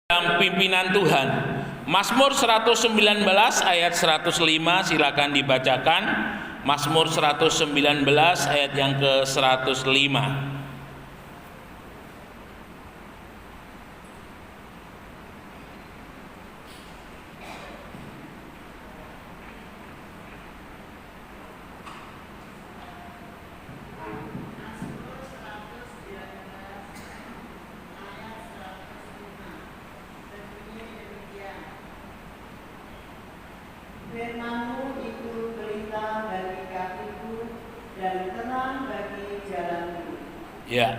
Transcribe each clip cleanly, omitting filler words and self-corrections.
dalam pimpinan Tuhan. Mazmur 119 ayat 105 silakan dibacakan. Mazmur 119 ayat yang ke-105. Firman-Mu itu pelita bagi kakiku dan terang bagi jalanku. Ya.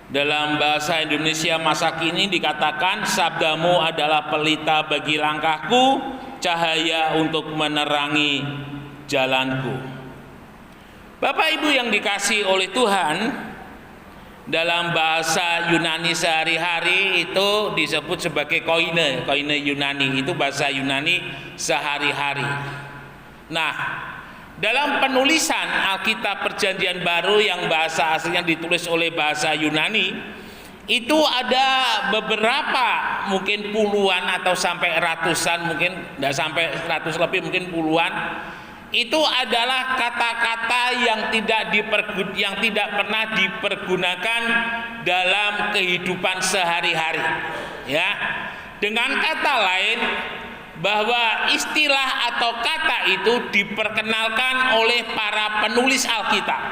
Dalam bahasa Indonesia masa kini dikatakan, sabdamu adalah pelita bagi langkahku, cahaya untuk menerangi jalanku. Bapak Ibu yang dikasihi oleh Tuhan, dalam bahasa Yunani sehari-hari itu disebut sebagai koine Yunani, itu bahasa Yunani sehari-hari. Nah, dalam penulisan Alkitab Perjanjian Baru yang bahasa aslinya ditulis oleh bahasa Yunani, itu ada beberapa, mungkin puluhan atau sampai ratusan, mungkin tidak sampai 100 lebih, mungkin puluhan. Itu adalah kata-kata yang tidak pernah dipergunakan dalam kehidupan sehari-hari. Ya, dengan kata lain, bahwa istilah atau kata itu diperkenalkan oleh para penulis Alkitab.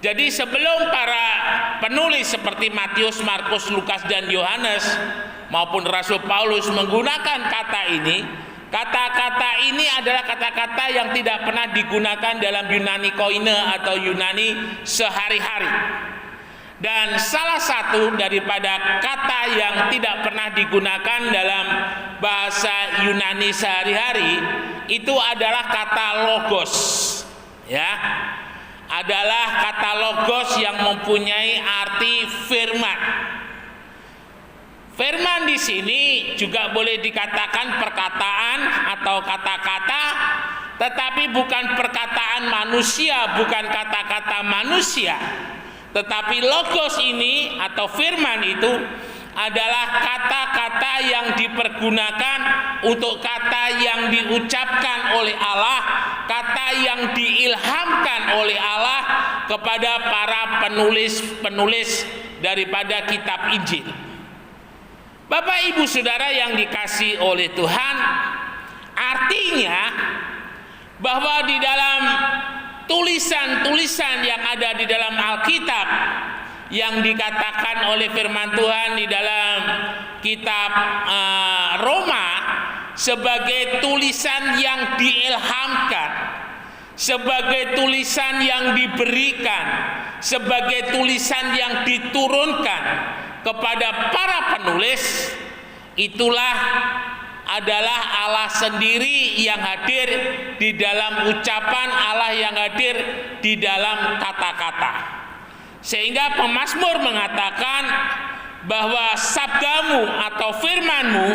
Jadi sebelum para penulis seperti Matius, Markus, Lukas, dan Yohanes maupun Rasul Paulus menggunakan kata ini, kata-kata ini adalah kata-kata yang tidak pernah digunakan dalam Yunani koine atau Yunani sehari-hari. Dan salah satu daripada kata yang tidak pernah digunakan dalam bahasa Yunani sehari-hari itu adalah kata logos. Ya, adalah kata logos yang mempunyai arti firman. Firman di sini juga boleh dikatakan perkataan atau kata-kata, tetapi bukan perkataan manusia, bukan kata-kata manusia. Tetapi logos ini atau firman itu adalah kata-kata yang dipergunakan untuk kata yang diucapkan oleh Allah, kata yang diilhamkan oleh Allah kepada para penulis-penulis daripada kitab Injil. Bapak Ibu Saudara yang dikasihi oleh Tuhan, artinya bahwa di dalam tulisan-tulisan yang ada di dalam Alkitab yang dikatakan oleh firman Tuhan di dalam kitab Roma sebagai tulisan yang diilhamkan, sebagai tulisan yang diberikan, sebagai tulisan yang diturunkan kepada para penulis, itulah adalah Allah sendiri yang hadir di dalam ucapan, Allah yang hadir di dalam kata-kata. Sehingga pemazmur mengatakan bahwa sabdamu atau firmanmu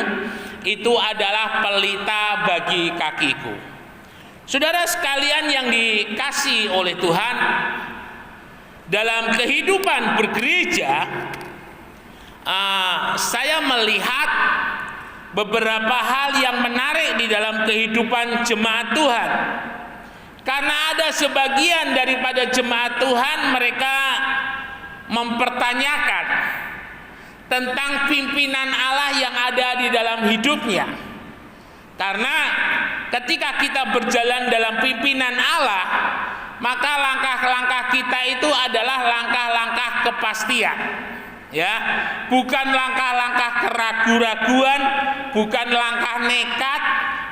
itu adalah pelita bagi kakiku. Saudara sekalian yang dikasihi oleh Tuhan, dalam kehidupan bergereja saya melihat beberapa hal yang menarik di dalam kehidupan jemaat Tuhan. Karena ada sebagian daripada jemaat Tuhan mereka mempertanyakan tentang pimpinan Allah yang ada di dalam hidupnya. Karena ketika kita berjalan dalam pimpinan Allah, maka langkah-langkah kita itu adalah langkah-langkah kepastian. Ya, bukan langkah-langkah keraguan-raguan, bukan langkah nekat,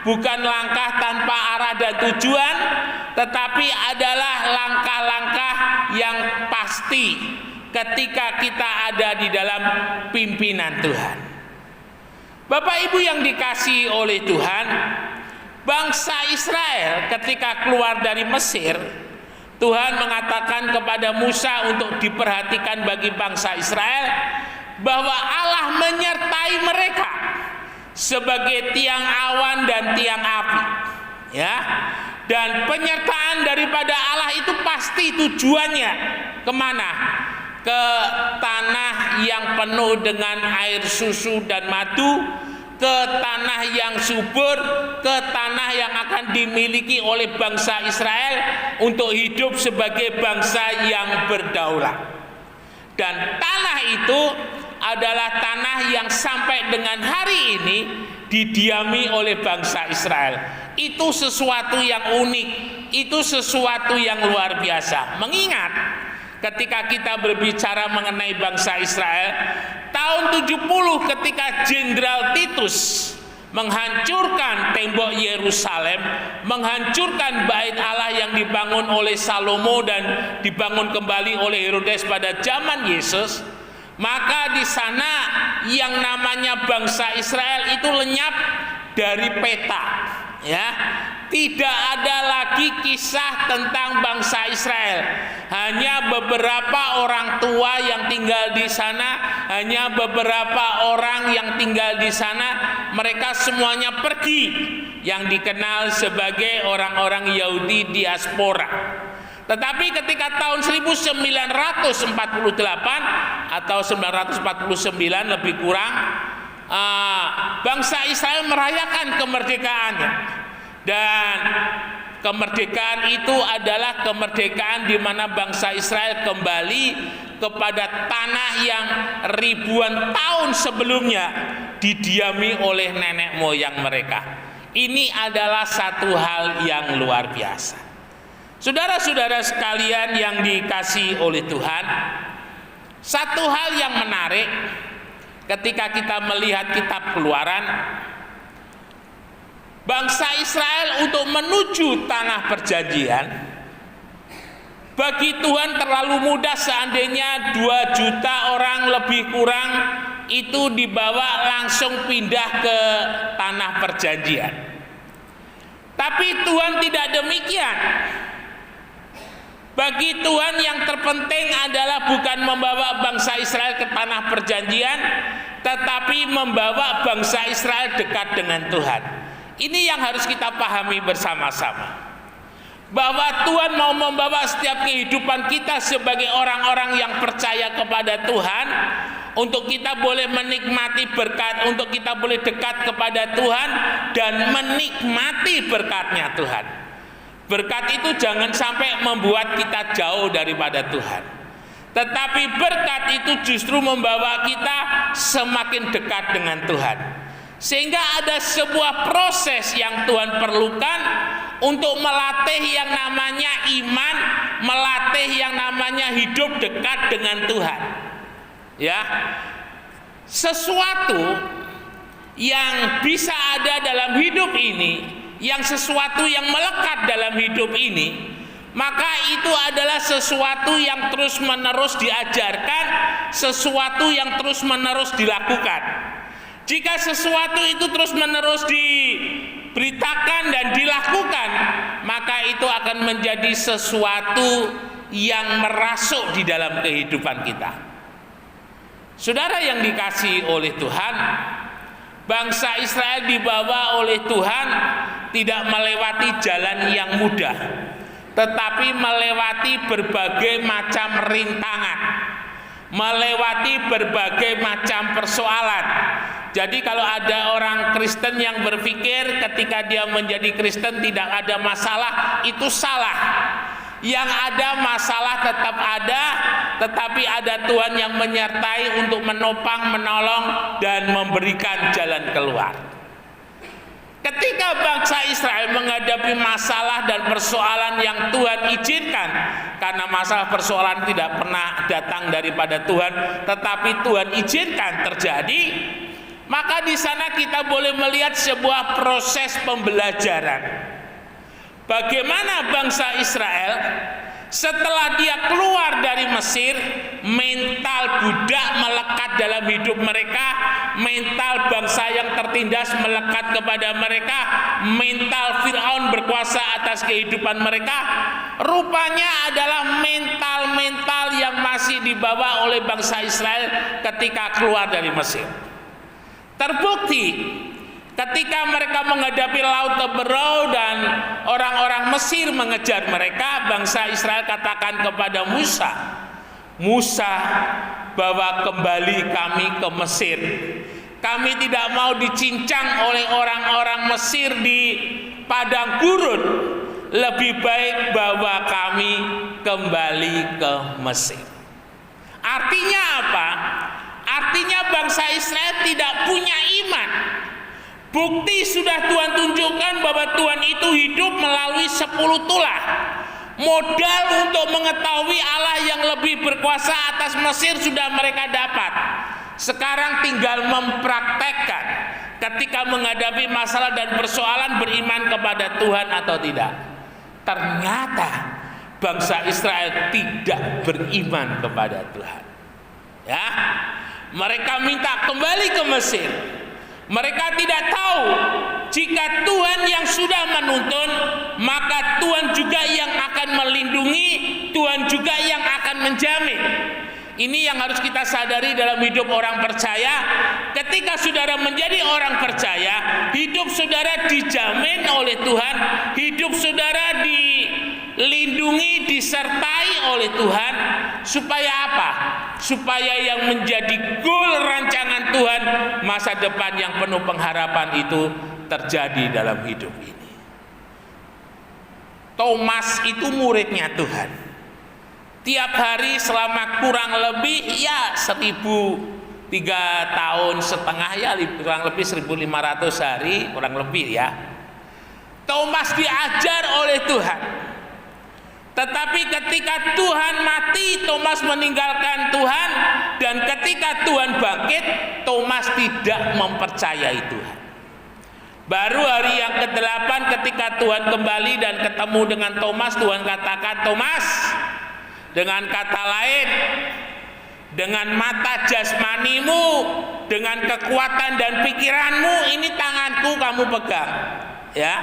bukan langkah tanpa arah dan tujuan, tetapi adalah langkah-langkah yang pasti ketika kita ada di dalam pimpinan Tuhan. Bapak Ibu yang dikasihi oleh Tuhan, bangsa Israel ketika keluar dari Mesir, Tuhan mengatakan kepada Musa untuk diperhatikan bagi bangsa Israel bahwa Allah menyertai mereka sebagai tiang awan dan tiang api. Ya. Dan penyertaan daripada Allah itu pasti tujuannya kemana? ke tanah yang penuh dengan air susu dan madu, ke tanah yang subur, ke tanah yang akan dimiliki oleh bangsa Israel untuk hidup sebagai bangsa yang berdaulat. Dan tanah itu adalah tanah yang sampai dengan hari ini didiami oleh bangsa Israel. Itu sesuatu yang unik, itu sesuatu yang luar biasa. Mengingat ketika kita berbicara mengenai bangsa Israel, tahun 70 ketika Jenderal Titus menghancurkan tembok Yerusalem, menghancurkan bait Allah yang dibangun oleh Salomo dan dibangun kembali oleh Herodes pada zaman Yesus, maka di sana yang namanya bangsa Israel itu lenyap dari peta, ya. Tidak ada lagi kisah tentang bangsa Israel. Hanya beberapa orang tua yang tinggal di sana, hanya beberapa orang yang tinggal di sana, mereka semuanya pergi, yang dikenal sebagai orang-orang Yahudi diaspora. Tetapi ketika tahun 1948 atau 949 lebih kurang, bangsa Israel merayakan kemerdekaannya. Dan kemerdekaan itu adalah kemerdekaan di mana bangsa Israel kembali kepada tanah yang ribuan tahun sebelumnya didiami oleh nenek moyang mereka. Ini adalah satu hal yang luar biasa. Saudara-saudara sekalian yang dikasihi oleh Tuhan, satu hal yang menarik ketika kita melihat kitab Keluaran, bangsa Israel untuk menuju tanah perjanjian, bagi Tuhan terlalu mudah seandainya 2 juta orang lebih kurang itu dibawa langsung pindah ke tanah perjanjian. Tapi Tuhan tidak demikian. Bagi Tuhan yang terpenting adalah bukan membawa bangsa Israel ke tanah perjanjian, tetapi membawa bangsa Israel dekat dengan Tuhan. Ini yang harus kita pahami bersama-sama, bahwa Tuhan mau membawa setiap kehidupan kita sebagai orang-orang yang percaya kepada Tuhan, untuk kita boleh menikmati berkat, untuk kita boleh dekat kepada Tuhan dan menikmati berkatnya Tuhan. Berkat itu jangan sampai membuat kita jauh daripada Tuhan, tetapi berkat itu justru membawa kita semakin dekat dengan Tuhan. Sehingga ada sebuah proses yang Tuhan perlukan untuk melatih yang namanya iman, melatih yang namanya hidup dekat dengan Tuhan. Ya, sesuatu yang bisa ada dalam hidup ini, yang sesuatu yang melekat dalam hidup ini, maka itu adalah sesuatu yang terus-menerus diajarkan, sesuatu yang terus-menerus dilakukan. Jika sesuatu itu terus-menerus diberitakan dan dilakukan, maka itu akan menjadi sesuatu yang merasuk di dalam kehidupan kita. Saudara yang dikasihi oleh Tuhan, bangsa Israel dibawa oleh Tuhan tidak melewati jalan yang mudah, tetapi melewati berbagai macam rintangan, melewati berbagai macam persoalan. Jadi kalau ada orang Kristen yang berpikir ketika dia menjadi Kristen tidak ada masalah, itu salah. Yang ada masalah tetap ada, tetapi ada Tuhan yang menyertai untuk menopang, menolong, dan memberikan jalan keluar. Ketika bangsa Israel menghadapi masalah dan persoalan yang Tuhan izinkan, karena masalah persoalan tidak pernah datang daripada Tuhan, tetapi Tuhan izinkan terjadi, maka di sana kita boleh melihat sebuah proses pembelajaran. Bagaimana bangsa Israel setelah dia keluar dari Mesir, mental budak melekat dalam hidup mereka, mental bangsa yang tertindas melekat kepada mereka, mental Firaun berkuasa atas kehidupan mereka, rupanya adalah mental-mental yang masih dibawa oleh bangsa Israel ketika keluar dari Mesir. Terbukti ketika mereka menghadapi Laut Teberau dan orang-orang Mesir mengejar mereka, bangsa Israel katakan kepada Musa, Musa, bawa kembali kami ke Mesir. Kami tidak mau dicincang oleh orang-orang Mesir di padang gurun. Lebih baik bawa kami kembali ke Mesir. Artinya apa? Artinya bangsa Israel tidak punya iman. Bukti sudah Tuhan tunjukkan bahwa Tuhan itu hidup melalui 10 tulah. Modal untuk mengetahui Allah yang lebih berkuasa atas Mesir sudah mereka dapat. Sekarang tinggal mempraktekkan ketika menghadapi masalah dan persoalan beriman kepada Tuhan atau tidak. Ternyata bangsa Israel tidak beriman kepada Tuhan. Ya, mereka minta kembali ke Mesir. Mereka tidak tahu jika Tuhan yang sudah menuntun, maka Tuhan juga yang akan melindungi, Tuhan juga yang akan menjamin. Ini yang harus kita sadari dalam hidup orang percaya. Ketika saudara menjadi orang percaya, hidup saudara dijamin oleh Tuhan, hidup saudara dilindungi, disertai oleh Tuhan. Supaya apa? Supaya yang menjadi goal rancangan Tuhan, masa depan yang penuh pengharapan itu terjadi dalam hidup ini. Thomas itu muridnya Tuhan. Tiap hari selama kurang lebih 3 tahun setengah, ya kurang lebih 1.500 hari, kurang lebih ya. Thomas diajar oleh Tuhan. Tetapi ketika Tuhan mati, Thomas meninggalkan Tuhan, dan ketika Tuhan bangkit, Thomas tidak mempercayai Tuhan. Baru hari yang ke-8 ketika Tuhan kembali dan ketemu dengan Thomas, Tuhan katakan, Thomas, dengan kata lain, dengan mata jasmanimu, dengan kekuatan dan pikiranmu, ini tanganku kamu pegang. Ya,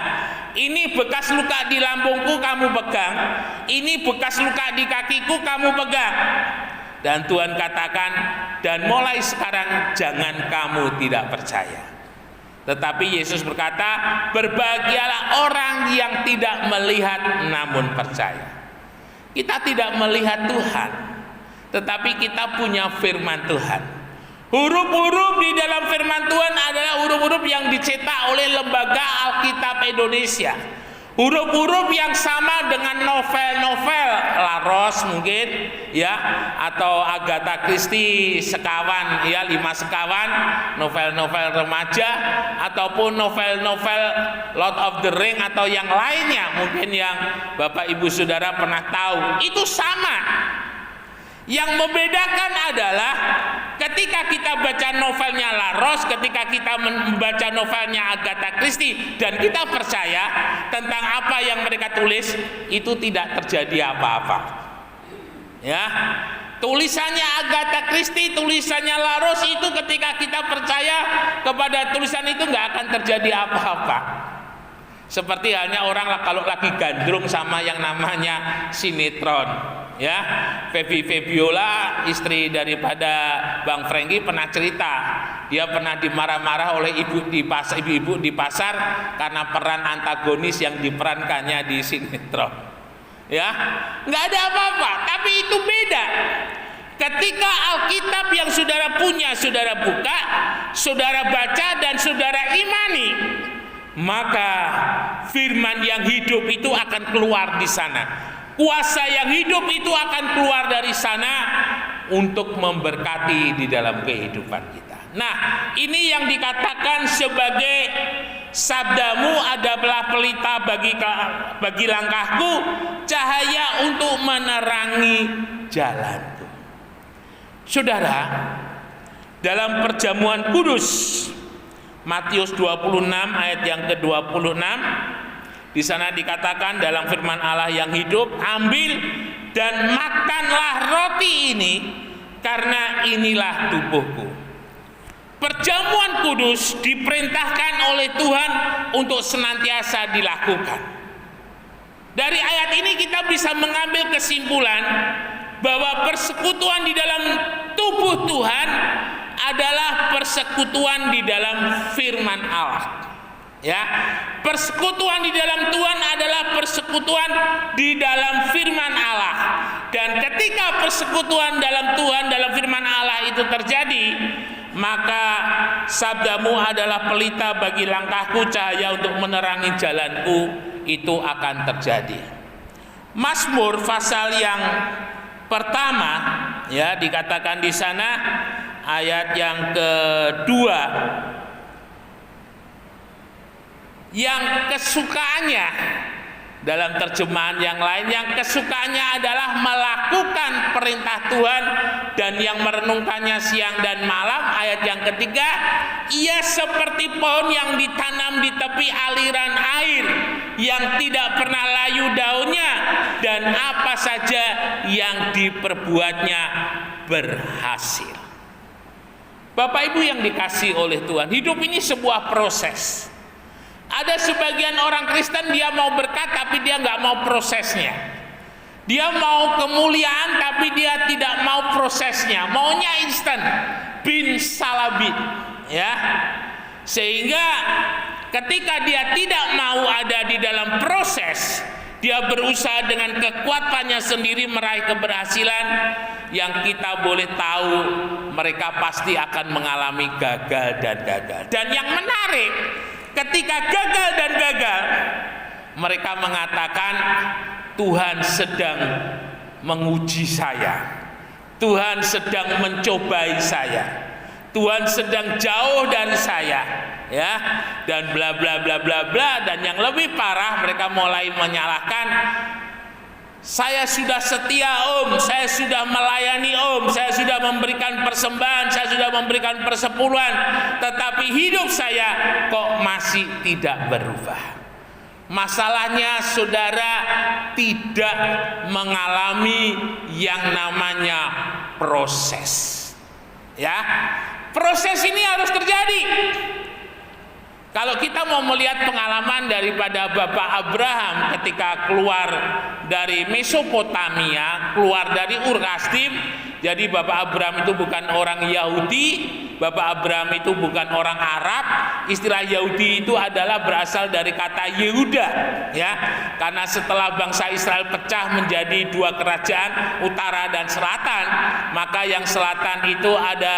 ini bekas luka di lambungku kamu pegang, ini bekas luka di kakiku kamu pegang. Dan Tuhan katakan, dan mulai sekarang jangan kamu tidak percaya. Tetapi Yesus berkata, berbahagialah orang yang tidak melihat namun percaya. Kita tidak melihat Tuhan, tetapi kita punya firman Tuhan. Huruf-huruf di dalam firman Tuhan adalah huruf-huruf yang dicetak oleh Lembaga Alkitab Indonesia. Huruf-huruf yang sama dengan novel-novel Laros mungkin, ya, atau Agatha Christie sekawan, ya, 5 sekawan, novel-novel remaja, ataupun novel-novel Lord of the Ring atau yang lainnya mungkin yang Bapak Ibu Saudara pernah tahu. Itu sama. Yang membedakan adalah ketika kita baca novelnya Laros, ketika kita membaca novelnya Agatha Christie, dan kita percaya tentang apa yang mereka tulis, itu tidak terjadi apa-apa. Ya, tulisannya Agatha Christie, tulisannya Laros itu ketika kita percaya kepada tulisan itu nggak akan terjadi apa-apa. Seperti halnya orang kalau lagi gandrung sama yang namanya sinetron. Ya, Febiola, istri daripada Bang Franky, pernah cerita dia pernah dimarah-marah oleh ibu-ibu di pasar karena peran antagonis yang diperankannya di sinetron. Ya, nggak ada apa-apa, tapi itu beda. Ketika Alkitab yang saudara punya, saudara buka, saudara baca dan saudara imani, maka firman yang hidup itu akan keluar di sana. Kuasa yang hidup itu akan keluar dari sana untuk memberkati di dalam kehidupan kita. Nah, ini yang dikatakan sebagai sabdamu adalah pelita bagi langkahku, cahaya untuk menerangi jalanku. Saudara, dalam perjamuan kudus Matius 26 ayat yang ke-26, di sana dikatakan dalam firman Allah yang hidup, ambil dan makanlah roti ini, karena inilah tubuhku. Perjamuan kudus diperintahkan oleh Tuhan untuk senantiasa dilakukan. Dari ayat ini kita bisa mengambil kesimpulan bahwa persekutuan di dalam tubuh Tuhan adalah persekutuan di dalam firman Allah. Ya, persekutuan di dalam Tuhan adalah persekutuan di dalam firman Allah. Dan ketika persekutuan dalam Tuhan, dalam firman Allah itu terjadi, maka sabdamu adalah pelita bagi langkahku, cahaya untuk menerangi jalanku, itu akan terjadi. Mazmur pasal yang pertama, ya, dikatakan di sana ayat yang kedua, yang kesukaannya, dalam terjemahan yang lain, yang kesukaannya adalah melakukan perintah Tuhan dan yang merenungkannya siang dan malam. Ayat yang ketiga, ia seperti pohon yang ditanam di tepi aliran air, yang tidak pernah layu daunnya, dan apa saja yang diperbuatnya berhasil. Bapak Ibu yang dikasihi oleh Tuhan, hidup ini sebuah proses. Ada sebagian orang Kristen, dia mau berkat tapi dia nggak mau prosesnya. Dia mau kemuliaan tapi dia tidak mau prosesnya. Maunya instan, bin salabin, ya. Sehingga ketika dia tidak mau ada di dalam proses, dia berusaha dengan kekuatannya sendiri meraih keberhasilan, yang kita boleh tahu mereka pasti akan mengalami gagal dan gagal. Dan yang menarik, ketika gagal dan gagal, mereka mengatakan Tuhan sedang menguji saya, Tuhan sedang mencobai saya, Tuhan sedang jauh dari saya, ya, dan bla bla bla bla bla. Dan yang lebih parah, mereka mulai menyalahkan, saya sudah setia Om, saya sudah melayani Om, saya sudah memberikan persembahan, saya sudah memberikan persepuluhan, tetapi hidup saya kok masih tidak berubah. Masalahnya saudara tidak mengalami yang namanya proses. Ya, proses ini harus terjadi. Kalau kita mau melihat pengalaman daripada Bapak Abraham ketika keluar dari Mesopotamia, keluar dari Ur Kasdim. Jadi Bapak Abraham itu bukan orang Yahudi, Bapak Abraham itu bukan orang Arab. Istilah Yahudi itu adalah berasal dari kata Yehuda, ya. Karena setelah bangsa Israel pecah menjadi dua kerajaan, utara dan selatan, maka yang selatan itu ada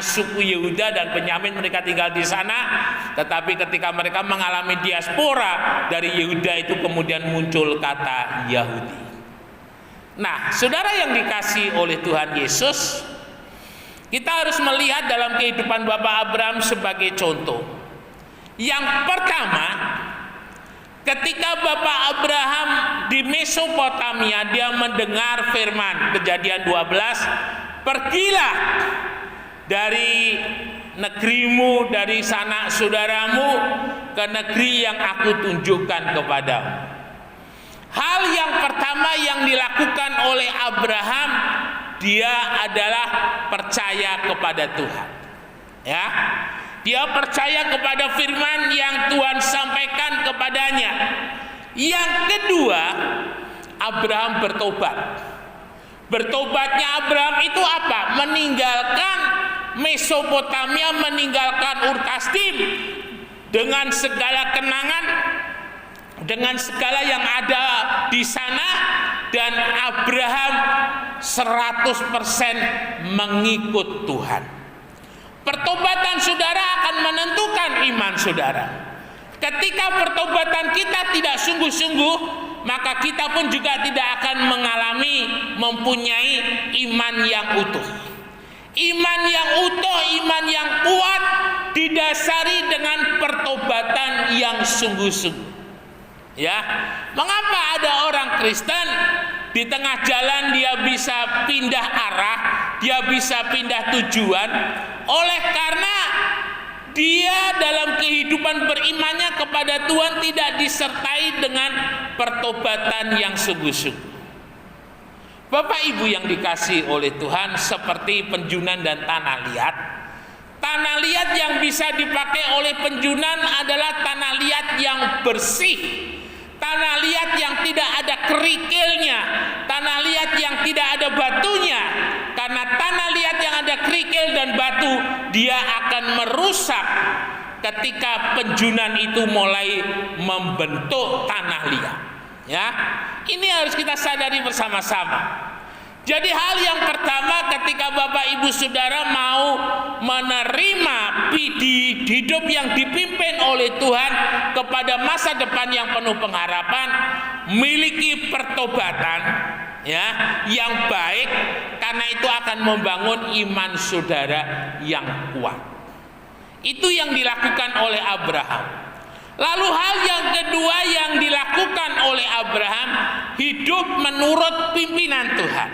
suku Yehuda dan Benyamin, mereka tinggal di sana. Tetapi ketika mereka mengalami diaspora dari Yehuda, itu kemudian muncul kata Yahudi. Nah, saudara yang dikasihi oleh Tuhan Yesus, kita harus melihat dalam kehidupan Bapak Abraham sebagai contoh. Yang pertama, ketika Bapak Abraham di Mesopotamia, dia mendengar firman Kejadian 12, pergilah dari negerimu, dari sanak saudaramu ke negeri yang aku tunjukkan kepadamu. Hal yang pertama yang dilakukan oleh Abraham, dia adalah percaya kepada Tuhan. Ya, dia percaya kepada firman yang Tuhan sampaikan kepadanya. Yang kedua, Abraham bertobat. Bertobatnya Abraham itu apa? Meninggalkan Mesopotamia, meninggalkan Ur Kasdim dengan segala kenangan, dengan segala yang ada di sana, dan Abraham 100% mengikut Tuhan. Pertobatan saudara akan menentukan iman saudara. Ketika pertobatan kita tidak sungguh-sungguh, maka kita pun juga tidak akan mempunyai iman yang utuh. Iman yang utuh, iman yang kuat didasari dengan pertobatan yang sungguh-sungguh. Ya, mengapa ada orang Kristen di tengah jalan dia bisa pindah arah, dia bisa pindah tujuan, oleh karena dia dalam kehidupan berimannya kepada Tuhan tidak disertai dengan pertobatan yang sungguh-sungguh. Bapak Ibu yang dikasihi oleh Tuhan, seperti penjunan dan tanah liat. Tanah liat yang bisa dipakai oleh penjunan adalah tanah liat yang bersih. Tanah liat yang tidak ada kerikilnya, tanah liat yang tidak ada batunya. Karena tanah liat yang ada kerikil dan batu, dia akan merusak ketika penjunan itu mulai membentuk tanah liat. Ya, ini harus kita sadari bersama-sama. Jadi hal yang pertama ketika Bapak Ibu Saudara mau menerima hidup yang dipimpin oleh Tuhan kepada masa depan yang penuh pengharapan, miliki pertobatan ya yang baik, karena itu akan membangun iman saudara yang kuat. Itu yang dilakukan oleh Abraham. Lalu hal yang kedua yang dilakukan oleh Abraham, hidup menurut pimpinan Tuhan.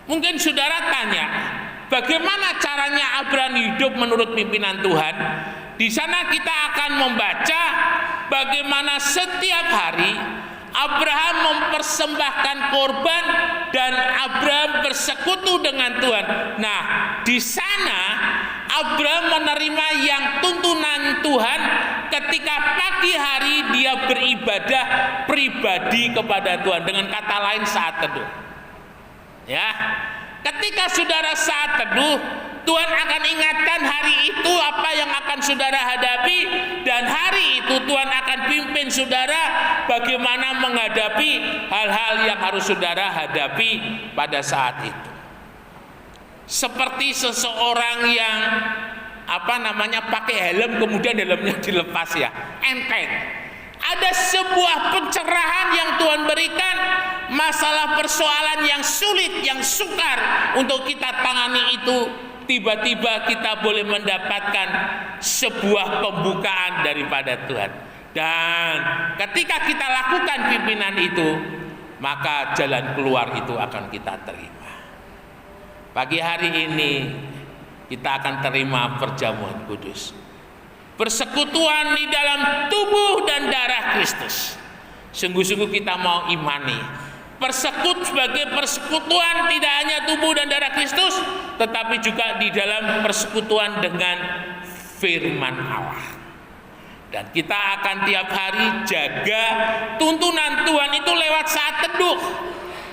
Mungkin saudara tanya, bagaimana caranya Abraham hidup menurut pimpinan Tuhan? Di sana kita akan membaca bagaimana setiap hari Abraham mempersembahkan korban dan Abraham bersekutu dengan Tuhan. Nah, di sana Abraham menerima yang tuntunan Tuhan ketika pagi hari dia beribadah pribadi kepada Tuhan. Dengan kata lain, saat teduh. Ya, ketika saudara saat teduh, Tuhan akan ingatkan hari itu apa yang akan saudara hadapi, dan hari itu Tuhan akan pimpin saudara bagaimana menghadapi hal-hal yang harus saudara hadapi pada saat itu. Seperti seseorang yang pakai helm kemudian helmnya dilepas, ya, enteng. Ada sebuah pencerahan yang Tuhan berikan, masalah persoalan yang sulit, yang sukar untuk kita tangani itu, tiba-tiba kita boleh mendapatkan sebuah pembukaan daripada Tuhan. Dan ketika kita lakukan pimpinan itu, maka jalan keluar itu akan kita terima. Pagi hari ini kita akan terima perjamuan kudus, persekutuan di dalam tubuh dan darah Kristus. Sungguh-sungguh kita mau imani sebagai persekutuan tidak hanya tubuh dan darah Kristus, tetapi juga di dalam persekutuan dengan firman Allah. Dan kita akan tiap hari jaga tuntunan Tuhan itu lewat saat teduh.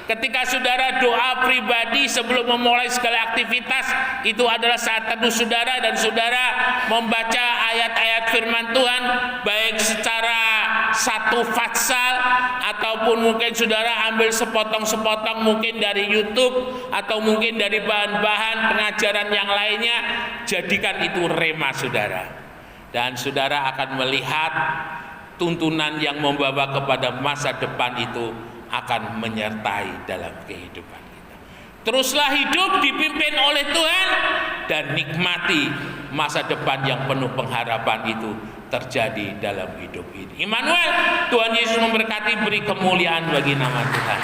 Ketika saudara doa pribadi sebelum memulai segala aktivitas, itu adalah saat teduh saudara, dan saudara membaca ayat-ayat firman Tuhan, baik secara satu fatsal ataupun mungkin saudara ambil sepotong-sepotong mungkin dari YouTube atau mungkin dari bahan-bahan pengajaran yang lainnya. Jadikan itu rema saudara, dan saudara akan melihat tuntunan yang membawa kepada masa depan itu akan menyertai dalam kehidupan kita. Teruslah hidup dipimpin oleh Tuhan dan nikmati masa depan yang penuh pengharapan itu terjadi dalam hidup ini. Immanuel, Tuhan Yesus memberkati, beri kemuliaan bagi nama Tuhan.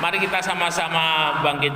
Mari kita sama-sama bangkit